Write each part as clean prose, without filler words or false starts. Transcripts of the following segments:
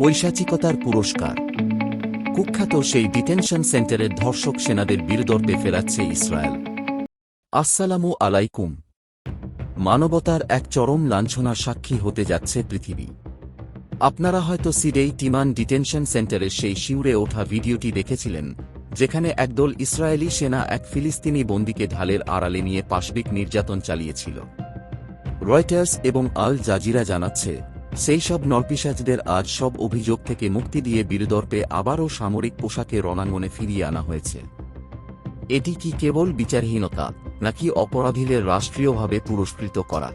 পৈশাচিকতার পুরস্কার। কুখ্যাত সেই ডিটেনশন সেন্টারের ধর্ষক সেনাদের বীরদর্পে ফেরাচ্ছে ইসরায়েল। আসসালামু আলাইকুম। মানবতার এক চরম লাঞ্ছনার সাক্ষী হতে যাচ্ছে পৃথিবী। আপনারা হয়তো সিডেই টিমান ডিটেনশন সেন্টারের সেই শিউরে ওঠা ভিডিওটি দেখেছিলেন, যেখানে একদল ইসরায়েলি সেনা এক ফিলিস্তিনি বন্দীকে ঢালের আড়ালে নিয়ে পাশবিক নির্যাতন চালিয়েছিল। রয়টার্স এবং আল জাজিরা জানাচ্ছে, সেই সব নরপিশাচদের আজ সব অভিযোগ থেকে মুক্তি দিয়ে বীরদর্পে আবারও সামরিক পোশাকে রণাঙ্গনে ফিরিয়ে আনা হয়েছে। এটি কি কেবল বিচারহীনতা, নাকি অপরাধীদের রাষ্ট্রীয়ভাবে পুরস্কৃত করা?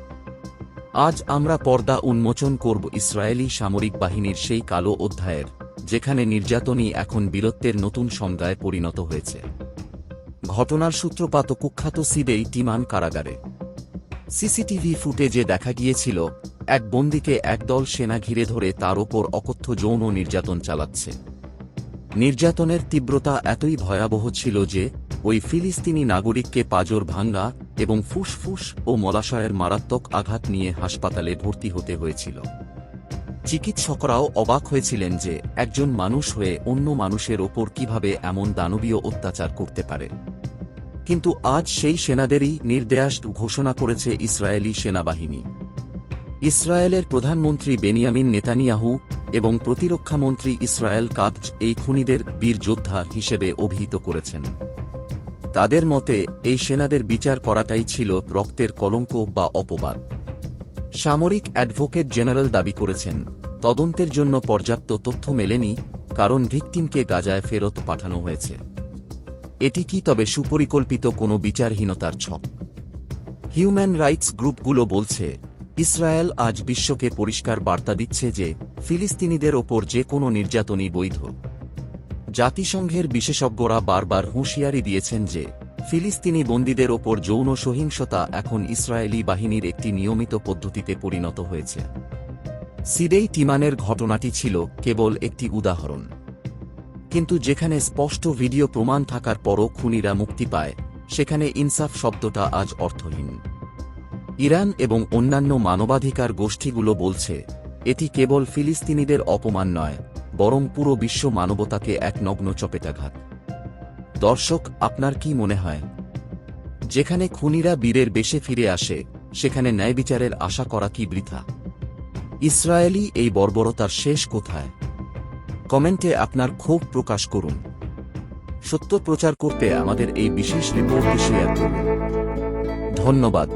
আজ আমরা পর্দা উন্মোচন করব ইসরায়েলি সামরিক বাহিনীর সেই কালো অধ্যায়ের, যেখানে নির্যাতনই এখন বীরত্বের নতুন সংজ্ঞায় পরিণত হয়েছে। ঘটনার সূত্রপাত কুখ্যাত সিডেই টিমান কারাগারে। সিসিটিভি ফুটেজে দেখা গিয়েছিল, এক বন্দীকে একদল সেনা ঘিরে ধরে তার ওপর অকথ্য যৌন নির্যাতন চালাচ্ছে। নির্যাতনের তীব্রতা এতই ভয়াবহ ছিল যে ওই ফিলিস্তিনি নাগরিককে পাঁজর ভাঙা এবং ফুসফুস ও মলাশয়ের মারাত্মক আঘাত নিয়ে হাসপাতালে ভর্তি হতে হয়েছিল। চিকিৎসকরাও অবাক হয়েছিলেন যে একজন মানুষ হয়ে অন্য মানুষের ওপর কিভাবে এমন দানবীয় অত্যাচার করতে পারে। কিন্তু আজ সেই সেনাদেরই নির্দেশ ঘোষণা করেছে ইসরায়েলি সেনাবাহিনী। ইসরায়েলের প্রধানমন্ত্রী বেনিয়ামিন নেতানিয়াহু এবং প্রতিরক্ষামন্ত্রী ইসরায়েল কাৎজ এই খুনিদের বীর যোদ্ধা হিসেবে অভিহিত করেছেন। তাদের মতে এই সেনাদের বিচার করাটাই ছিল রক্তের কলঙ্ক বা অপবাদ। সামরিক অ্যাডভোকেট জেনারেল দাবি করেছেন, তদন্তের জন্য পর্যাপ্ত তথ্য মেলেনি, কারণ ভিকটিমকে গাজায় ফেরত পাঠানো হয়েছে। এটি কি তবে সুপরিকল্পিত কোনো বিচারহীনতার ছক? হিউম্যান রাইটস গ্রুপগুলো বলছে, ইসরায়েল আজ বিশ্বকে পরিষ্কার বার্তা দিচ্ছে যে ফিলিস্তিনিদের ওপর যে কোনো নির্যাতনই বৈধ। জাতিসংঘের বিশেষজ্ঞরা বারবার হুঁশিয়ারি দিয়েছেন যে ফিলিস্তিনি বন্দীদের ওপর যৌন সহিংসতা এখন ইসরায়েলি বাহিনীর একটি নিয়মিত পদ্ধতিতে পরিণত হয়েছে। সিডেই টিমানের ঘটনাটি ছিল কেবল একটি উদাহরণ, কিন্তু যেখানে স্পষ্ট ভিডিও প্রমাণ থাকার পরও খুনিরা মুক্তি পায়, সেখানে ইনসাফ শব্দটা আজ অর্থহীন। ইরান এবং অন্যান্য মানবাধিকার গোষ্ঠীগুলো বলছে, এটি কেবল ফিলিস্তিনিদের অপমান নয়, বরং পুরো বিশ্ব মানবতাকে এক নগ্ন চপেটাঘাত। দর্শক, আপনার কি মনে হয়, যেখানে খুনিরা বীরের বেশে ফিরে আসে, সেখানে ন্যায়বিচারের আশা করা কি বৃথা? ইসরায়েলি এই বর্বরতার শেষ কোথায়? কমেন্টে আপনার ক্ষোভ প্রকাশ করুন। সত্য প্রচার করতে আমাদের এই বিশেষ রিপোর্টটি শেয়ার করুন। ধন্যবাদ।